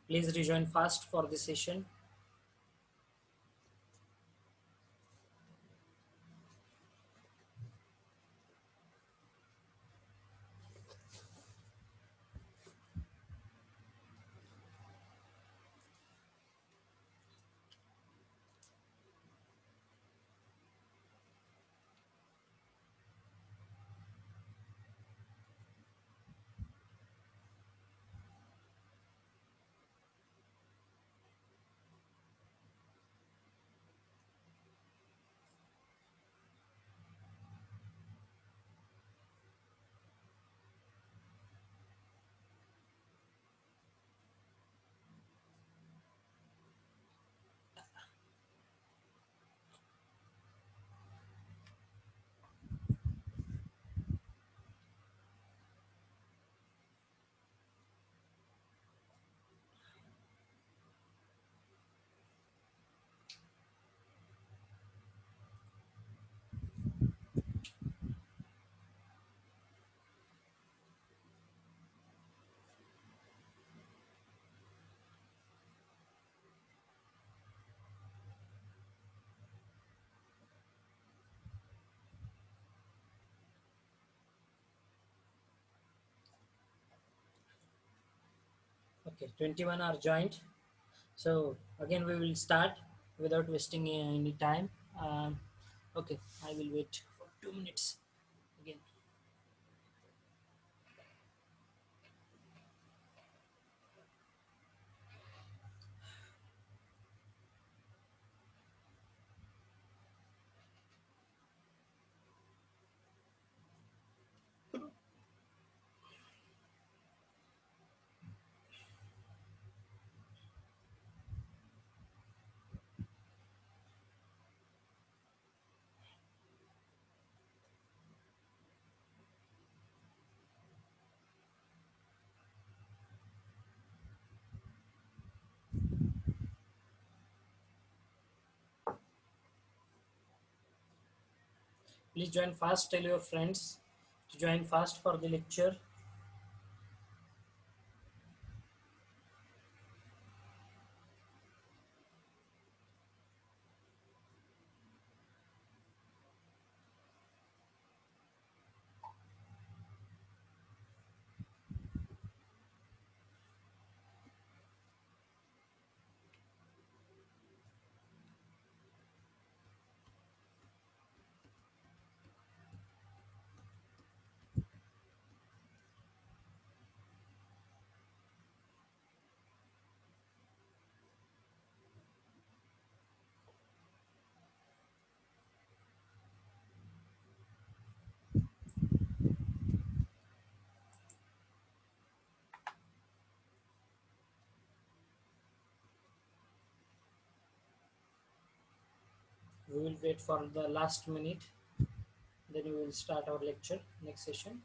Please rejoin fast for the session. Okay, 21 are joined. So again we will start without wasting any time. Okay, I will wait for 2 minutes again. Please join fast. Tell your friends to join fast for the lecture. We will wait for the last minute. Then we will start our lecture next session.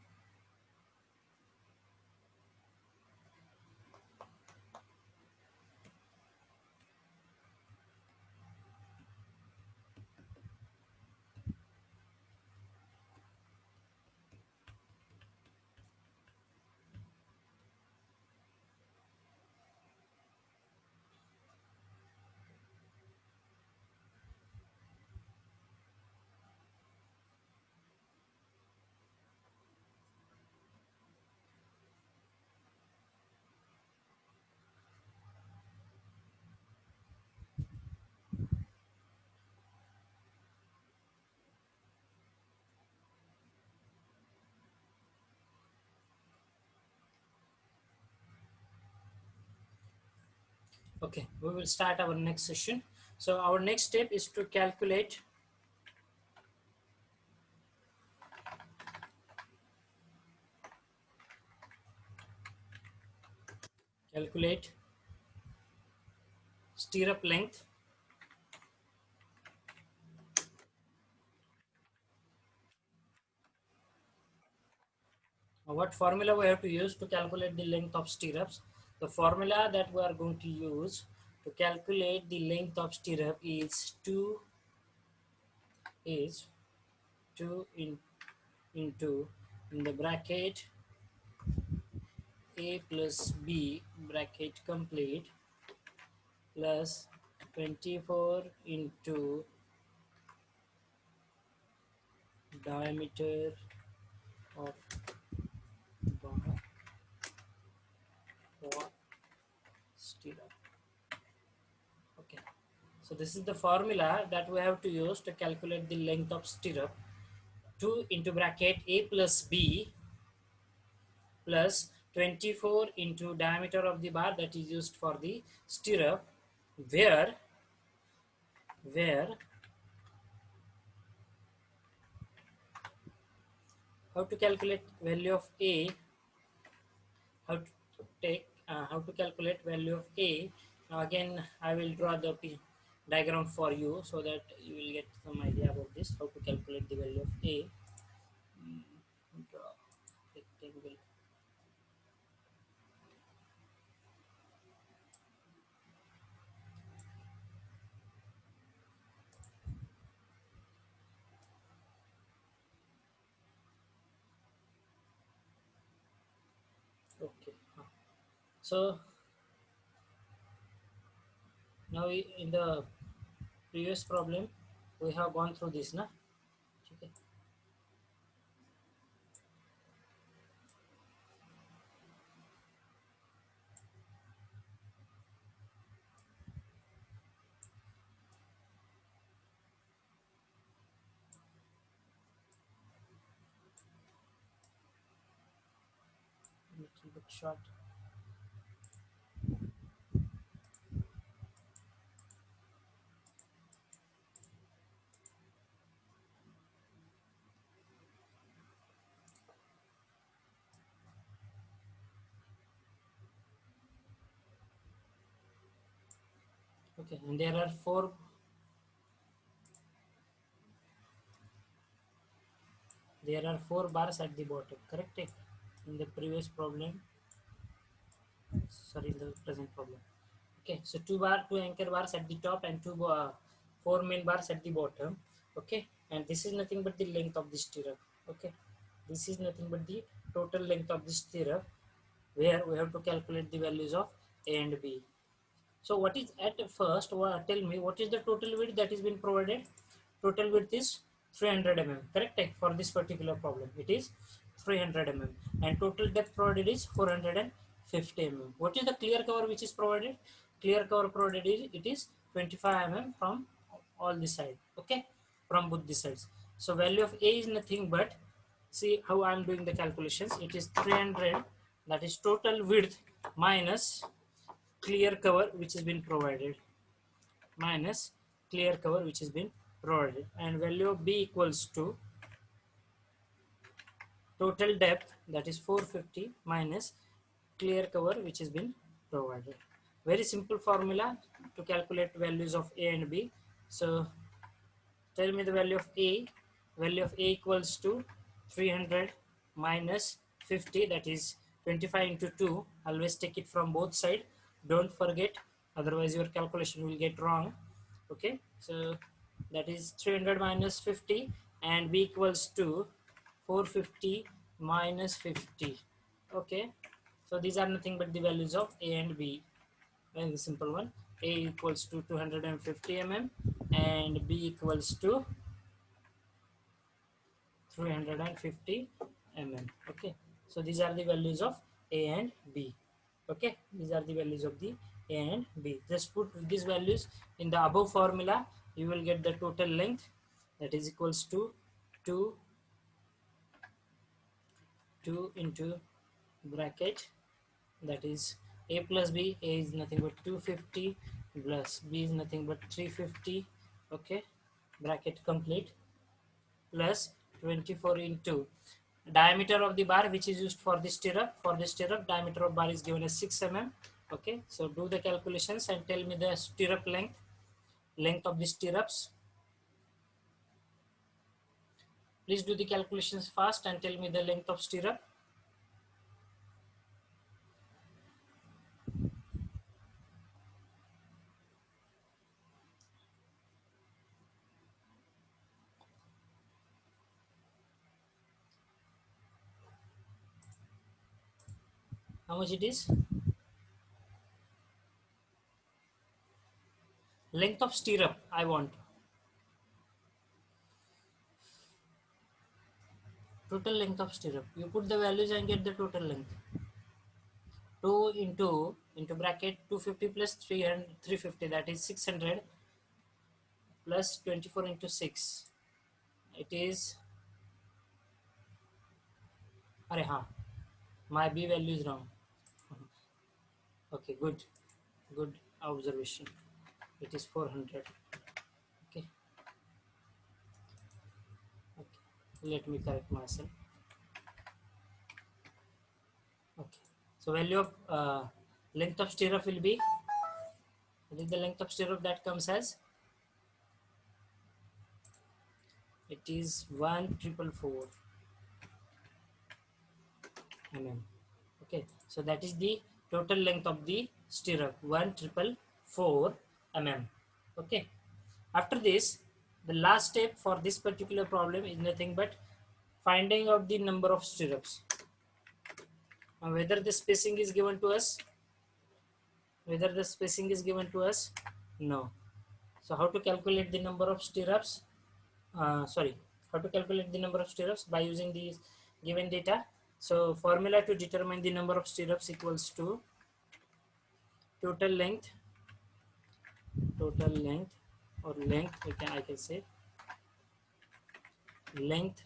Okay, we will start our next session. So our next step is to calculate stirrup length. What formula we have to use to calculate the length of stirrups? The formula that we are going to use to calculate the length of stirrup is 2 into in the bracket a plus b bracket complete plus 24 into diameter of bar for stirrup. Okay, so this is the formula that we have to use to calculate the length of stirrup. 2 into bracket a plus b plus 24 into diameter of the bar that is used for the stirrup, where how to calculate value of a, how to calculate value of a. Now again I will draw the diagram for you so that you will get some idea about this, how to calculate the value of a. Draw rectangle. Okay, so now in the previous problem we have gone through this na. Okay. Little bit short. Okay, and there are four bars at the bottom, correct? In the previous problem, sorry, in the present problem. Okay, so two anchor bars at the top and four main bars at the bottom. Okay, and this is nothing but the length of the stirrup. Okay, this is nothing but the total length of the stirrup, where we have to calculate the values of a and b. So what is at first? Tell me what is the total width that is been provided? Total width is 300 mm. Correct? For this particular problem, it is 300 mm, and total depth provided is 450 mm. What is the clear cover which is provided? Clear cover provided is it is 25 mm from all the side. Okay, from both the sides. So value of A is nothing but, see how I am doing the calculations. It is 300, that is total width minus clear cover which has been provided, minus clear cover which has been provided, and value of b equals to total depth, that is 450, minus clear cover which has been provided. Very simple formula to calculate values of a and b. So tell me the value of a. Value of a equals to 300 minus 50, that is 25 into 2. Always take it from both sides, don't forget, otherwise your calculation will get wrong. Okay, so that is 300 minus 50, and b equals to 450 minus 50. Okay, so these are nothing but the values of a and b. Very simple one. A equals to 250 mm and b equals to 350 mm. Okay, so these are the values of a and b. Okay, these are the values of the a and b. Just put these values in the above formula, you will get the total length, that is equals to 2 2 into bracket, that is a plus b. A is nothing but 250 plus b is nothing but 350. Okay, bracket complete, plus 24 into diameter of the bar which is used for the stirrup. For the stirrup, diameter of bar is given as 6 mm. Okay, so do the calculations and tell me the stirrup length of the stirrups. Please do the calculations fast and tell me the length of stirrup. How much it is? Length of stirrup I want. Total length of stirrup. You put the values and get the total length. 2 into bracket 250 plus 300, 350, that is 600 plus 24 into 6. It is, अरे हाँ, my B value is wrong. Okay, good observation. It is 400. Okay, let me correct myself. Okay, so value of length of stirrup will be, what is the length of stirrup that comes as? It is 1,444 mm. Okay, so that is the total length of the stirrup, 1,444 mm. Okay, after this, the last step for this particular problem is nothing but finding out the number of stirrups. Now, whether the spacing is given to us, no. So how to calculate the number of stirrups? How to calculate the number of stirrups? By using the given data. So formula to determine the number of stirrups equals to total length or length, I can say length,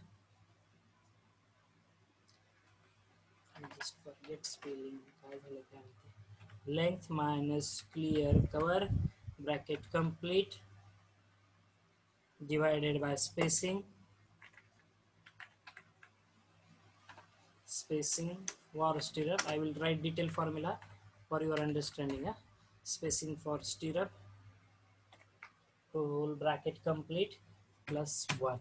I just forget spelling, length minus clear cover bracket complete divided by spacing for stirrup. I will write detailed formula for your understanding. Spacing for stirrup whole bracket complete plus 1.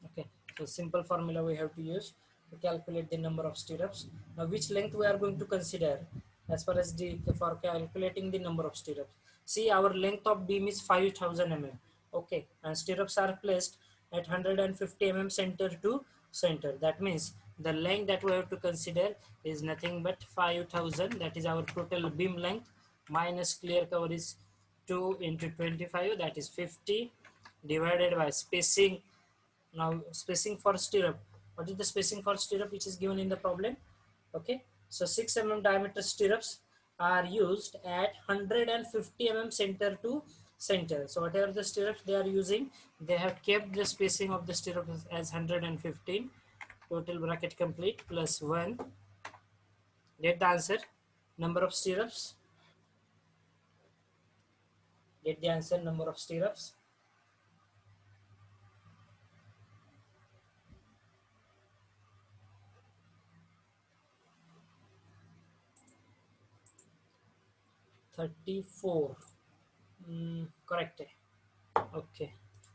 Okay, so simple formula we have to use to calculate the number of stirrups. Now which length we are going to consider as far as the for calculating the number of stirrups? See, our length of beam is 5000 mm. Okay, and stirrups are placed at 150 mm center to center. That means the length that we have to consider is nothing but 5000. That is our total beam length minus clear cover is 2 into 25, that is 50, divided by spacing. Now spacing for stirrup, what is the spacing for stirrup which is given in the problem? Okay, so 6 mm diameter stirrups are used at 150 mm center to center. So whatever the stirrups they are using, they have kept the spacing of the stirrup as 115. Total bracket complete plus 1. Get the answer, number of stirrups. Get the answer, number of stirrups. $34. Correct. Okay,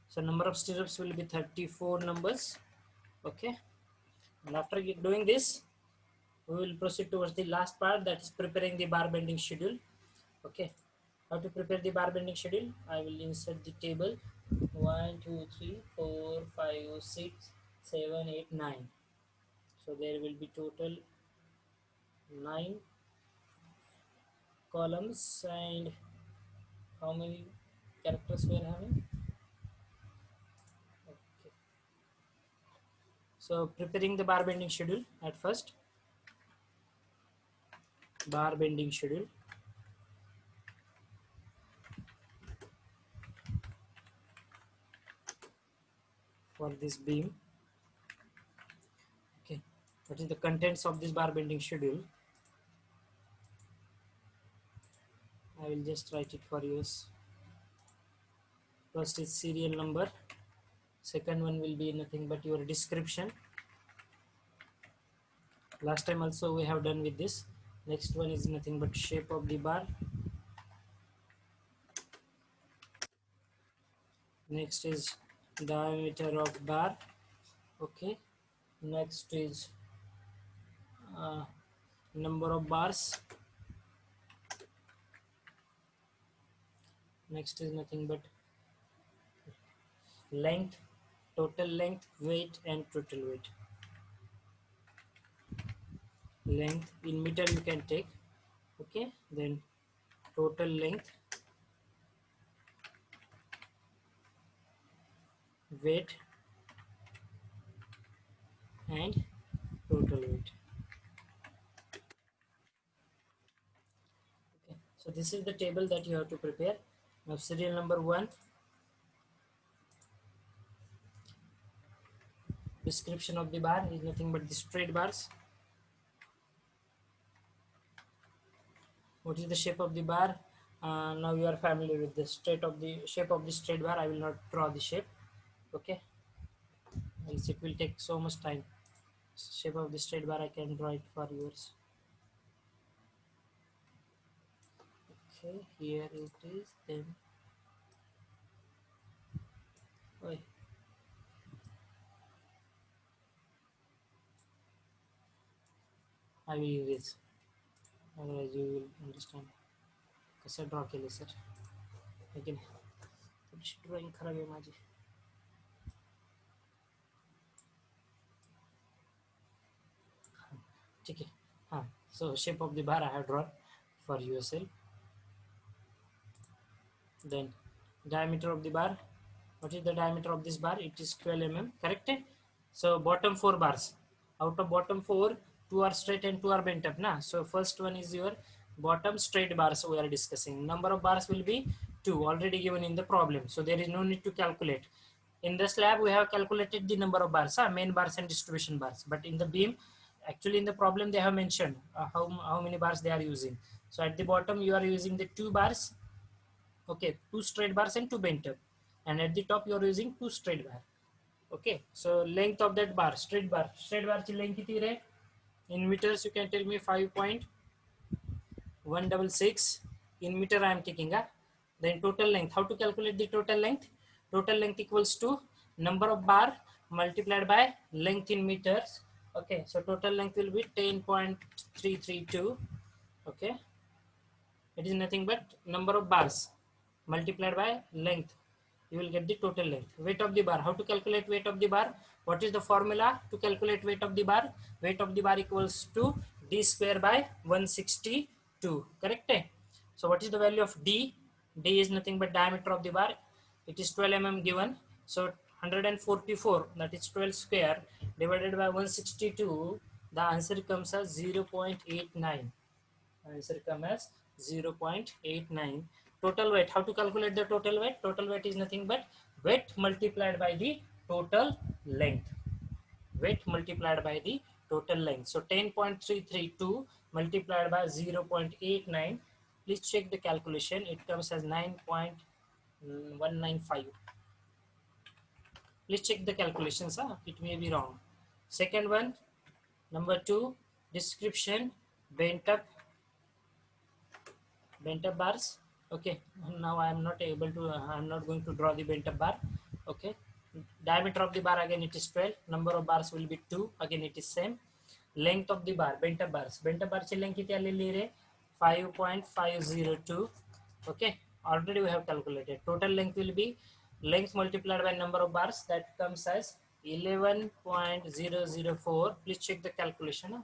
so number of stirrups will be 34 numbers. Okay, and after doing this, we will proceed towards the last part, that is preparing the bar bending schedule. Okay, how to prepare the bar bending schedule? I will insert the table 1 2 3 4 5 6 7 8 9. So there will be total 9 columns, and how many characters we are having? Okay. So preparing the bar bending schedule, at first bar bending schedule for this beam. Okay, what is the contents of this bar bending schedule? I will just write it for you. First is serial number, second one will be nothing but your description. Last time also we have done with this. Next one is nothing but shape of the bar. Next is diameter of bar. Okay, next is number of bars. Next is nothing but length, total length, weight and total weight. length in meter you can take. Okay, then total length, weight and total weight. Okay, so this is the table that you have to prepare. Now serial number 1, description of the bar is nothing but the straight bars. What is the shape of the bar? Now you are familiar with the shape of the straight bar. I will not draw the shape. Okay, else it will take so much time. Shape of the straight bar I can draw it for yours. Okay, here it is. Then oh, I will erase, otherwise you will understand. कसं draw केले sir, लेकिन थोडीशी drawing खराब आहे माझी. ठीक आहे. हां, so shape of the bar I have drawn for yourself. Then diameter of the bar. What is the diameter of this bar? It is 12 mm, correct? So bottom 4 bars. Out of bottom 4, 2 are straight and 2 are bent up. Na? So first one is your bottom straight bars we are discussing. Number of bars will be 2, already given in the problem. So there is no need to calculate. In the slab we have calculated the number of bars, main bars and distribution bars. But in the beam, actually in the problem they have mentioned how many bars they are using. So at the bottom you are using the 2 bars. Okay, 2 straight bars and 2 bent up, and at the top you are using 2 straight bar. Okay, so length of that bar, straight bar ची length किती रे? In meters you can tell me 5.166 in meter I am taking. Then total length, how to calculate the total length? Total length equals to number of bar multiplied by length in meters. Okay, so total length will be 10.332. okay, it is nothing but number of bars multiplied by length. You will get the total length. Weight of the bar, how to calculate weight of the bar? What is the formula to calculate weight of the bar? Weight of the bar equals to d square by 162, correct? So what is the value of d? D is nothing but diameter of the bar. It is 12 mm given. So 144, that is 12 square divided by 162, the answer comes as 0.89. Answer comes as 0.89. Total weight, how to calculate the total weight? Total weight is nothing but weight multiplied by the total length. Weight multiplied by the total length. So 10.332 multiplied by 0.89. Please check the calculation. It comes as 9.195. Please check the calculations. It may be wrong. Second one, number 2, description, bent up bars. Okay, now I am not able to, I am not going to draw the bent up bar. Okay, diameter of the bar, again it is 12, number of bars will be 2, again it is same. Length of the bar, bent up bars ची length किती आलेली रे? 5.502. okay, already we have calculated. Total length will be length multiplied by number of bars, that comes as 11.004. please check the calculation.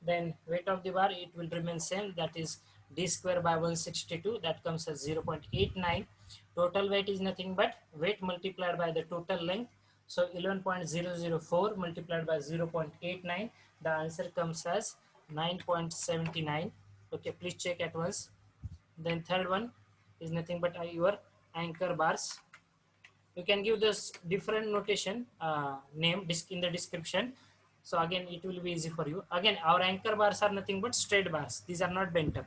Then weight of the bar, it will remain same, that is d square by 162, that comes as 0.89. Total weight is nothing but weight multiplied by the total length. So 11.004 multiplied by 0.89, the answer comes as 9.79. okay, please check at once. Then third one is nothing but your anchor bars. You can give this different notation name in the description. So again it will be easy for you. Again our anchor bars are nothing but straight bars. These are not bent up.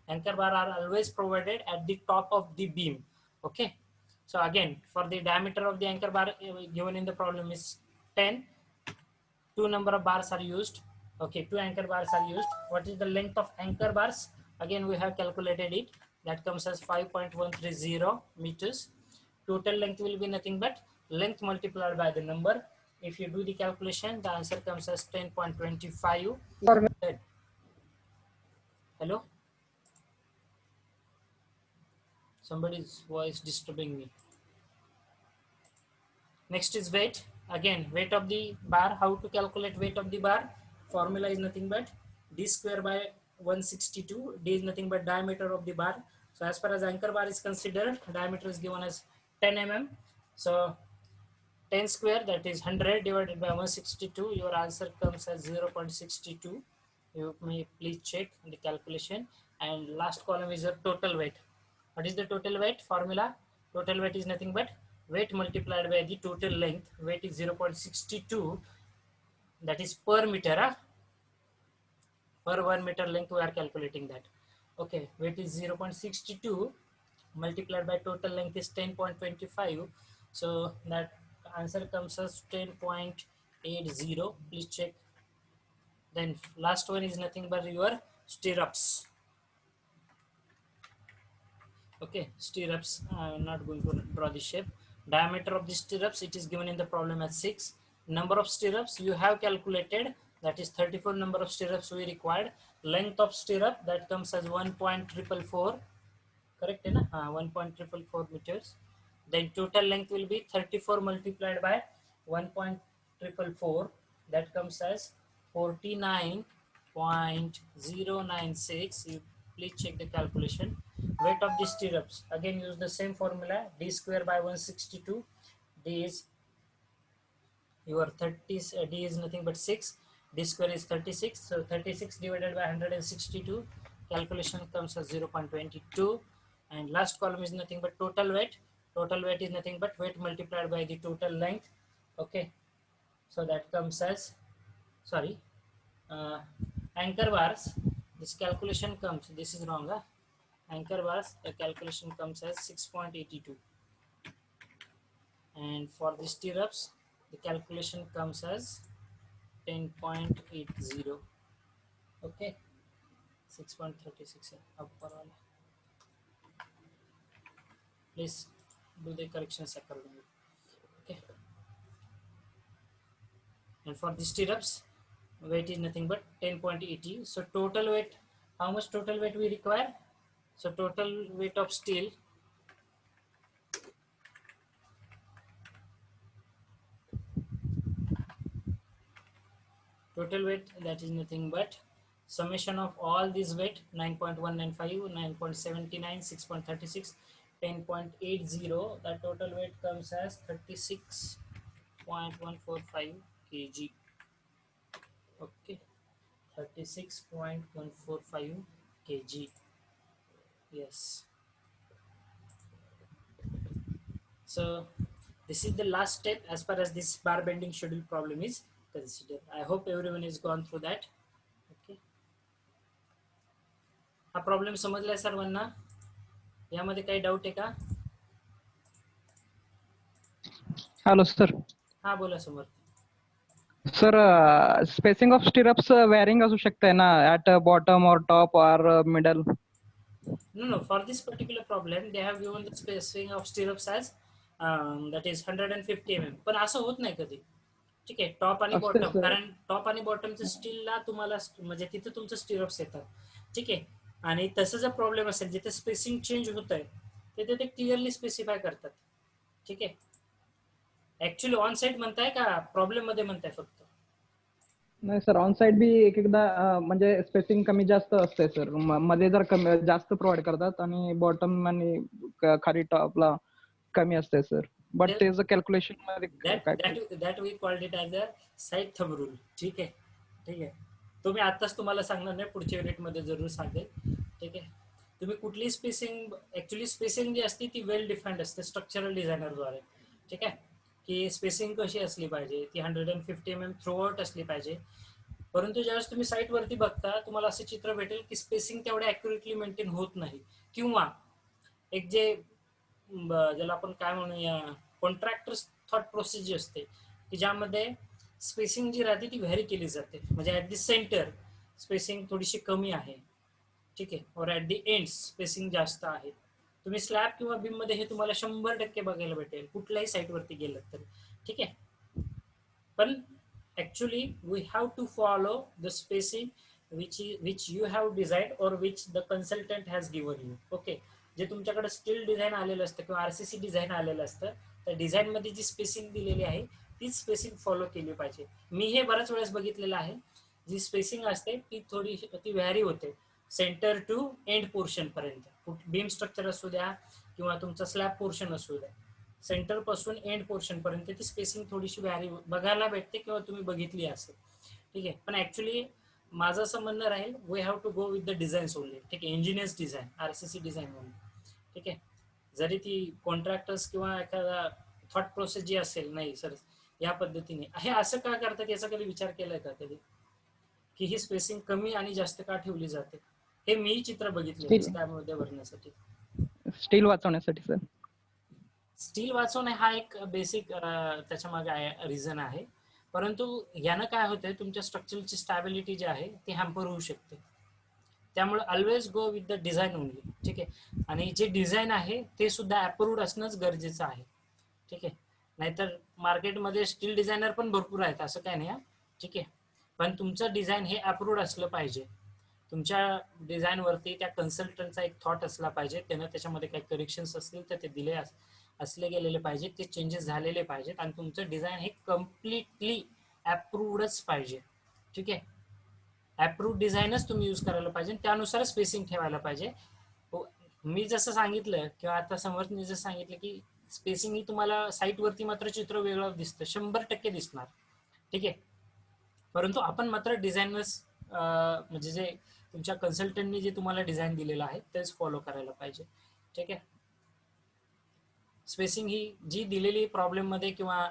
Anchor bar are always provided at the top of the beam. Okay. So again for the diameter of the anchor bar given in the problem is 10. 2 number of bars are used. Okay, 2 anchor bars are used. What is the length of anchor bars? Again we have calculated it. That comes as 5.130 meters. Total length will be nothing but length multiplied by the number. If you do the calculation, the answer comes as 10.25. Hello? Somebody's voice disturbing me. Next is weight. Again, weight of the bar. How to calculate weight of the bar? Formula is nothing but d square by 162. D is nothing but diameter of the bar. So as far as anchor bar is considered, diameter is given as 10 mm. So 10 square, that is 100 divided by 162. Your answer comes as 0.62. You may please check the calculation. And last column is your total weight. What is the total weight formula? Total weight is nothing but weight multiplied by the total length. Weight is 0.62, that is per meter. Per 1 meter length we are calculating that. Okay, weight is 0.62 multiplied by total length is 10.25. So that answer comes as 10.80. Please check. Then last one is nothing but your stirrups. Okay, stirrups. I'm not going to draw the shape. Diameter of the stirrups, it is given in the problem as 6. Number of stirrups you have calculated, that is 34 number of stirrups we required. Length of stirrup, that comes as 1.444. Correct, na? 1.444 meters. Then total length will be 34 multiplied by 1.444. That comes as 49.096. You please check the calculation. Weight of the stirrups. Again use the same formula. D square by 162. D is your 30. D is nothing but 6. D square is 36. So 36 divided by 162. Calculation comes as 0.22. And last column is nothing but total weight. Total weight is nothing but weight multiplied by the total length. Okay, so that comes as, sorry, anchor bars. This calculation comes, this is wrong. Anchor bars, the calculation comes as 6.82. And for the stirrups, the calculation comes as 10.80. Okay, 6.36. Please do the corrections accordingly. Okay, and for the stirrups, weight is nothing but 10.80. So total weight, how much total weight we require? So total weight of steel, total weight, that is nothing but summation of all these weight: 9.195, 9.79, 6.36, 10.80. That total weight comes as 36.145 kg. Okay, 36.145 kg. Yes. So this is the last step as far as this bar bending schedule problem is considered. I hope everyone has gone through that. Okay. हा problem समजलाय सर्वांना? यामध्ये काही doubt आहे का? Hello sir. हा बोला समोर. Sir spacing of stirrups varying असू शकते ना, ऍट बॉटम और टॉप और middle? No, for this particular problem they have given the spacing of stirrups as that is 150 mm. पण असं होत नाही कधी. ठीक आहे, टॉप आणि असते बॉटम, सर. कारण टॉप आणि बॉटमचं स्टीलला तुम्हाला म्हणजे तिथे तुमचं स्टिरप्स येतात. ठीक आहे, आणि तसं जर प्रॉब्लेम असेल जिथे स्पेसिंग चेंज होत आहे तिथे ते क्लिअरली स्पेसिफाय करतात. ठीक आहे, ऍक्च्युली ऑन साइड म्हणताय का प्रॉब्लेम मध्ये म्हणताय फक्त? नाही सर, ऑन साइड बी एक एकदा म्हणजे स्पेसिंग कमी जास्त असते सर. मध्ये जर कमी जास्त प्रोव्हाइड करतात आणि बॉटम आणि खाली टॉपला कमी असते सर. बट त्याचं कॅल्क्युलेशन मध्ये that we called it as a side thumb rule. ठीक आहे, ठीक आहे. तो मी आताच तुम्हाला सांगणार नाही, पुढच्या युनिटमध्ये जरूर सांगेल. ठीक आहे, तुम्ही कुठली स्पेसिंग, ऍक्च्युली स्पेसिंग जी असते ती वेल डिफाईन्ड असते स्ट्रक्चरल डिझायनरद्वारे. ठीक आहे, की स्पेसिंग कशी असली पाहिजे, ती 150 mm थ्रू आउट असली पाहिजे. परंतु ज्यावेळेस तुम्ही साईटवरती बघता तुम्हाला असं चित्र भेटेल की स्पेसिंग तेवढ्या ॲक्युरेटली मेंटेन होत नाही, किंवा एक जे ज्याला आपण काय म्हणूया कॉन्ट्रॅक्टर्स थॉट प्रोसेस जी असते की ज्यामध्ये स्पेसिंग जी राहते ती व्हॅरी केली जाते. म्हणजे ॲट दी सेंटर स्पेसिंग थोडीशी कमी आहे. ठीक आहे, और ॲट दी एंड स्पेसिंग जास्त आहे. तुम्ही स्लॅब किंवा बीम मध्ये हे तुम्हाला 100% बघायला भेटेल कुठल्याही साईटवरती गेलं तर. ठीक आहे, पण actually we have to follow the spacing which you have designed or which the consultant has given you. Okay, जे तुमच्याकडे स्टील डिझाईन आलेलं असतं किंवा आरसीसी डिझाईन आलेलं असतं, त्या डिझाईन मध्ये जी स्पेसिंग दिलेली आहे तीच स्पेसिंग फॉलो केली पाहिजे. मी हे बऱ्याच वेळेस बघितलेलं आहे जी स्पेसिंग असते ती व्हॅरी होते सेंटर टू एंड पोर्शन पर्यंत. बीम स्ट्रक्चर असू द्या किंवा तुमचा स्लॅब पोर्शन असू द्या, सेंटर पासून एंड पोर्शन पर्यंत ती स्पेसिंग थोडीशी व्हॅरी बघायला भेटते किंवा तुम्ही बघितली असेल. ठीक आहे, पण ऍक्च्युली माझं असं म्हणणं राहील, we have to go with the designs only. ठीक आहे, engineers design, RCC design only. ठीक आहे, जरी ती कॉन्ट्रॅक्टर्स किंवा एखादा थॉट प्रोसेस जी असेल, नाही सर या पद्धतीने हे असं का करतात याचा कधी विचार केलाय का कधी, की ही स्पेसिंग कमी आणि जास्त का ठेवली जाते? हे मी चित्र बघितलेलं स्टील स्लॅबमध्ये भरण्यासाठी. स्टील वाचवण्यासाठी सर. स्टील वाचवणे हा एक बेसिक त्याच्या मागे रिझन आहे, परंतु यानं काय होतंय, तुमच्या स्ट्रक्चरची स्टॅबिलिटी जी आहे ती हॅम्पर होऊ शकते. त्यामुळे always go with the design only. ठीक आहे, आणि जे डिझाईन आहे ते सुद्धा अप्रूव्ड असणंच गरजेचं आहे. ठीक आहे, नाहीतर मार्केटमध्ये स्टील डिझायनर पण भरपूर आहेत, असं काय नाही. ठीक आहे, पण तुमचं डिझाईन हे अप्रूव्ड असलं पाहिजे. तुमच्या डिझाईनवरती त्या कन्सल्टंटचा एक थॉट असला पाहिजे, त्यानं त्याच्यामध्ये काही करेक्शन्स असतील तर ते दिले असले गेलेले पाहिजे, ते चेंजेस झालेले पाहिजेत, आणि तुमचं डिझाईन हे कम्प्लिटली अप्रूव्डच पाहिजे. ठीक आहे, अप्रूव्ड डिझाईनच तुम्ही यूज करायला पाहिजे, त्यानुसार स्पेसिंग ठेवायला पाहिजे. मी जसं सांगितलं किंवा आता समर्थने जसं सांगितलं की स्पेसिंग ही तुम्हाला साईटवरती मात्र चित्र वेगळं दिसतं, 100% दिसणार. ठीक आहे, परंतु आपण मात्र डिझाईनच म्हणजे जे तुमच्या कन्सल्टंटनी जे तुम्हाला डिझाईन दिलेलं आहे तेच फॉलो करायला पाहिजे. ठीक आहे, स्पेसिंग ही जी दिलेली प्रॉब्लेममध्ये किंवा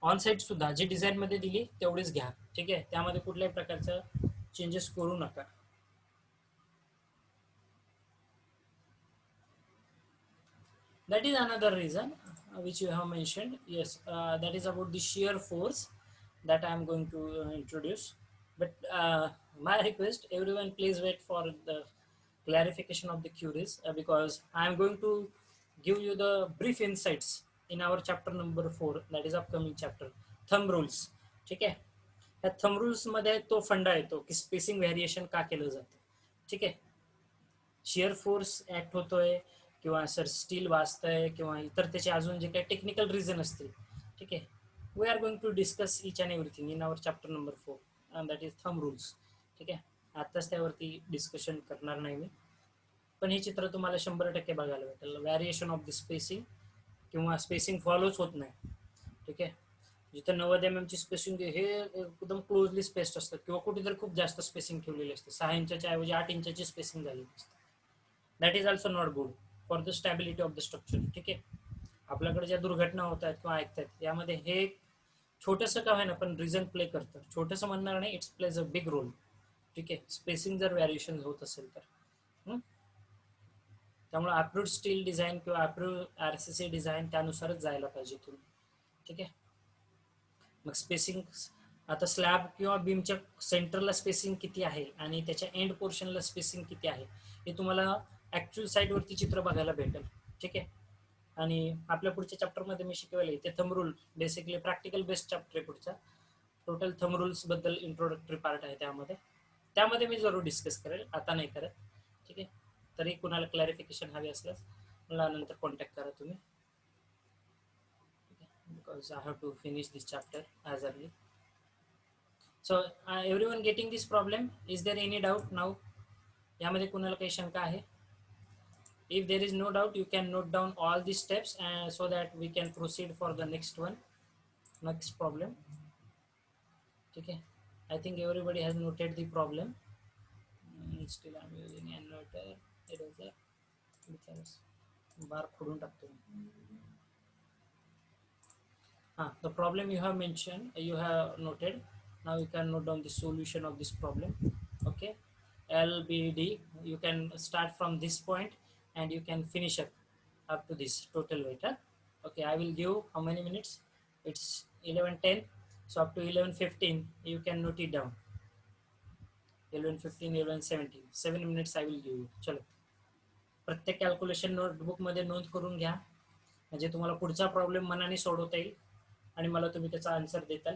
ऑन साईट सुद्धा जी डिझाईनमध्ये दिली तेवढीच घ्या. ठीक आहे, त्यामध्ये कुठल्याही प्रकारचं चेंजेस करू नका. That is another reason which you have mentioned. Yes, that is about the shear force that I am going to introduce. But my request, everyone, please wait for the clarification of the queries, because I am going to give you the brief insights in our chapter number 4, that is upcoming chapter, thumb rules. ठीक आहे, त्या thumb rules मध्ये तो फंडा येतो की spacing variation का केलं जातं. ठीक आहे, शिअर फोर्स ऍक्ट होतोय किंवा सर स्टील वाचतंय किंवा इतर त्याचे अजून जे काही टेक्निकल रिझन असतील. ठीक आहे, we are going to discuss each and everything in our chapter number 4, and that is thumb rules. ठीक आहे, आत्ताच त्यावरती डिस्कशन करणार नाही मी, पण हे चित्र तुम्हाला 100% बघायला भेटेल. व्हॅरिएशन ऑफ द स्पेसिंग किंवा स्पेसिंग फॉलोच होत नाही. ठीक आहे, जिथं 90 ची स्पेसिंग हे एकदम क्लोजली स्पेस्ड असतात किंवा कुठेतरी खूप जास्त स्पेसिंग ठेवलेली असते, 6 इंचाच्या ऐवजी 8 इंचाची स्पेसिंग झालेली असते. That is also not good for the stability of the structure. ठीक आहे, आपल्याकडे ज्या दुर्घटना होत आहेत किंवा ऐकतात यामध्ये हे छोटंसं का आहे ना, पण रिझन प्ले करतं. छोटंसं म्हणणार नाही, it's plays a big role. ठीक आहे, स्पेसिंग जर व्हॅरिएशन होत असेल तर. त्यामुळे अप्रूव्ड स्टील डिझाईन किंवा अप्रूव्ड आरसीसी डिझाईन त्यानुसारच जायला पाहिजे तुम्ही. ठीक आहे, मग स्पेसिंग आता स्लॅब किंवा बीमच्या सेंटरला स्पेसिंग किती आहे आणि त्याच्या एंड पोर्शनला स्पेसिंग किती आहे हे तुम्हाला ऍक्च्युअल साईटवरती चित्र बघायला भेटेल. ठीक आहे, आणि आपल्या पुढच्या चॅप्टरमध्ये मी शिकवले ते thumb rule, basically practical based chapter आहे पुढचा. टोटल थंब रूल्स बद्दल इंट्रोडक्टरी पार्ट आहे त्यामध्ये मी जरूर डिस्कस करेल, आता नाही करत. ठीक आहे, तरी कुणाला क्लॅरिफिकेशन हवी असल्यास मला नंतर कॉन्टॅक्ट करा तुम्ही, because I have to finish this chapter as early. So everyone getting this problem? Is there any doubt now? यामध्ये कुणाला काही शंका आहे? If there is no doubt, you can note down all these steps so that we can proceed for the next one, next problem. Okay, I think everybody has noted the problem. Still I'm using annotator, eraser, because bar खोडून टाकतो. The problem you have mentioned, you have noted. Now you can note down the solution of this problem. Okay, LBD, you can start from this point and you can finish up to this total weight. Okay, I will give how many minutes? It's 11:10, so up to 11:15 you can note it down. 11:15, 11:17, 7 minutes I will give you. चलो, प्रत्येक calculation notebook मध्ये नोंद करून घ्या, म्हणजे तुम्हाला पुढचा problem मनाने सोडवता येईल आणि मला तुम्ही त्याचा answer देताल.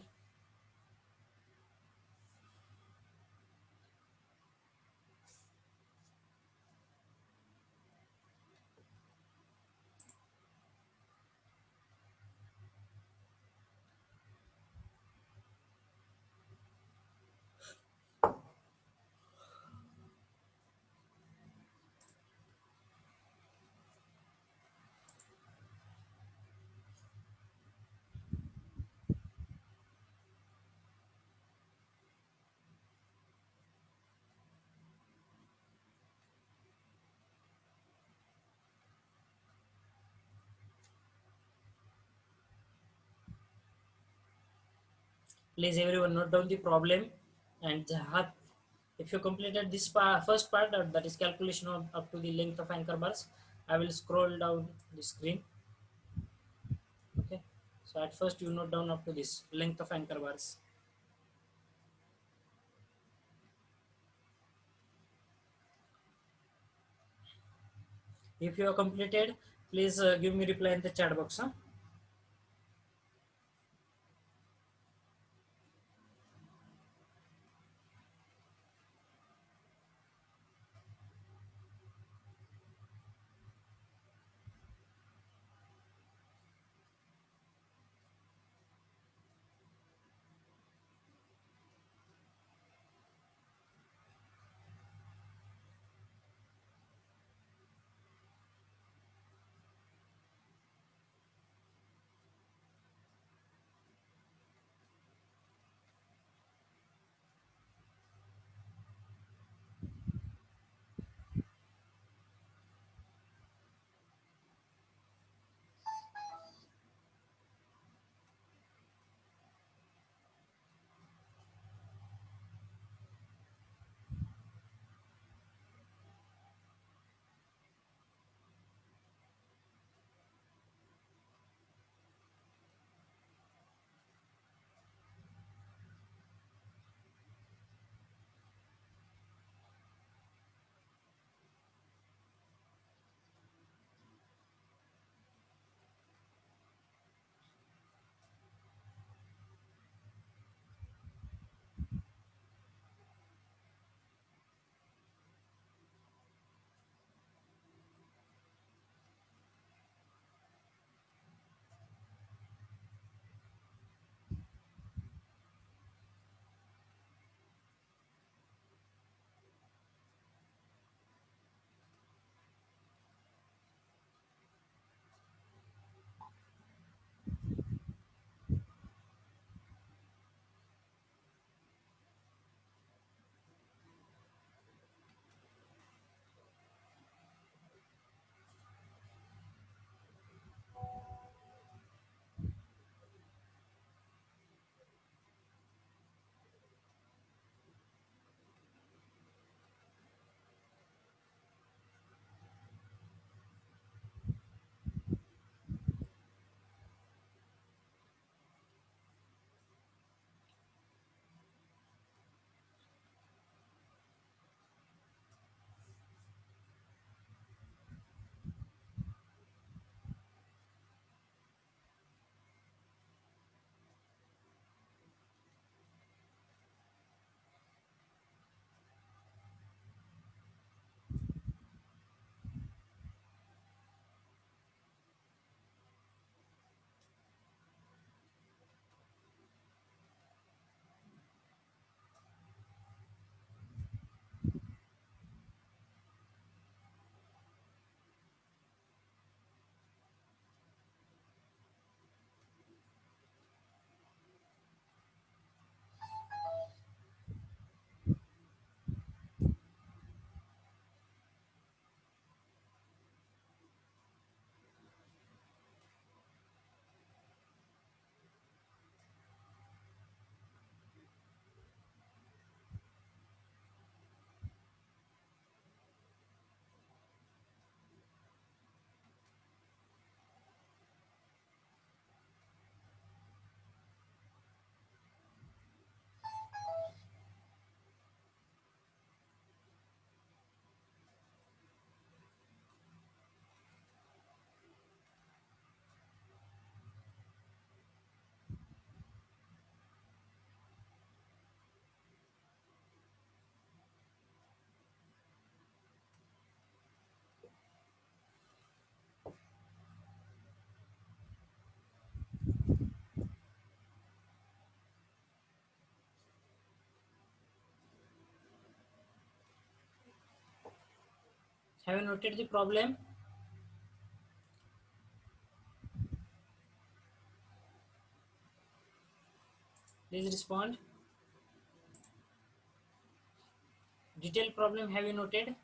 Please everyone note down the problem, and if you completed this first part, that is calculation of up to the length of anchor bars, I will scroll down the screen. Okay, so at first you note down up to this length of anchor bars. If you have completed, please give me reply in the chat box. Huh? Have you noted the problem? Please respond. Detailed problem have you noted?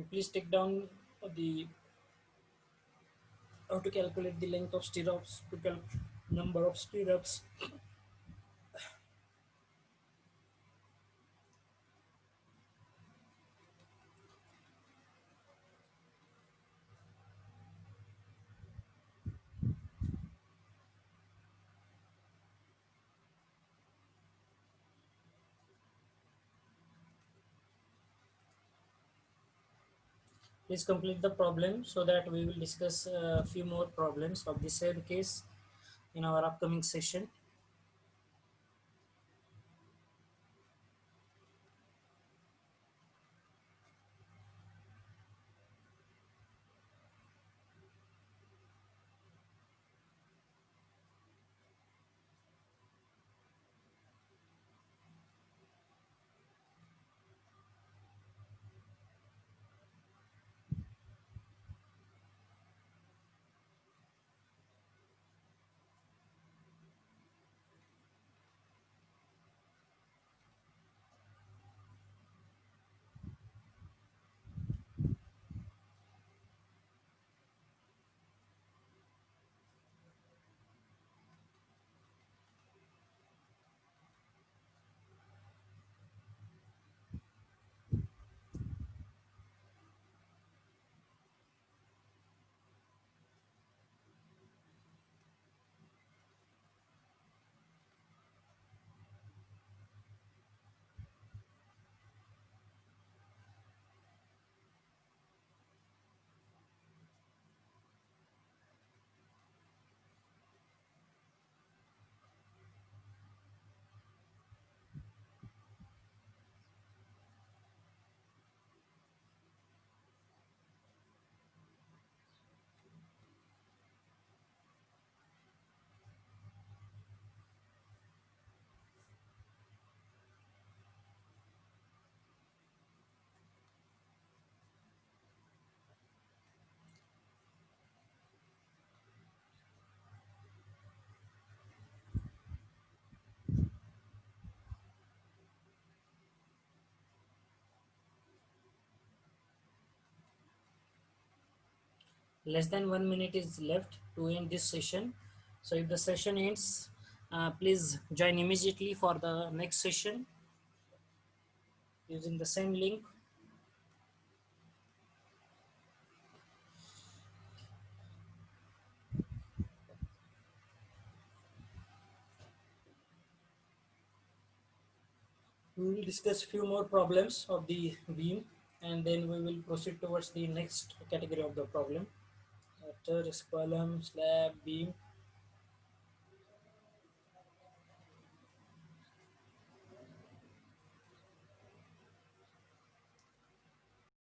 please take down the how to calculate the length of stirrups, to number of stirrups. Please complete the problem so that we will discuss a few more problems of the same case in our upcoming session. Less than 1 minute is left to end this session. So if the session ends, please join immediately for the next session using the same link. We will discuss few more problems of the beam, and then we will proceed towards the next category of the problem. After column, slab, beam,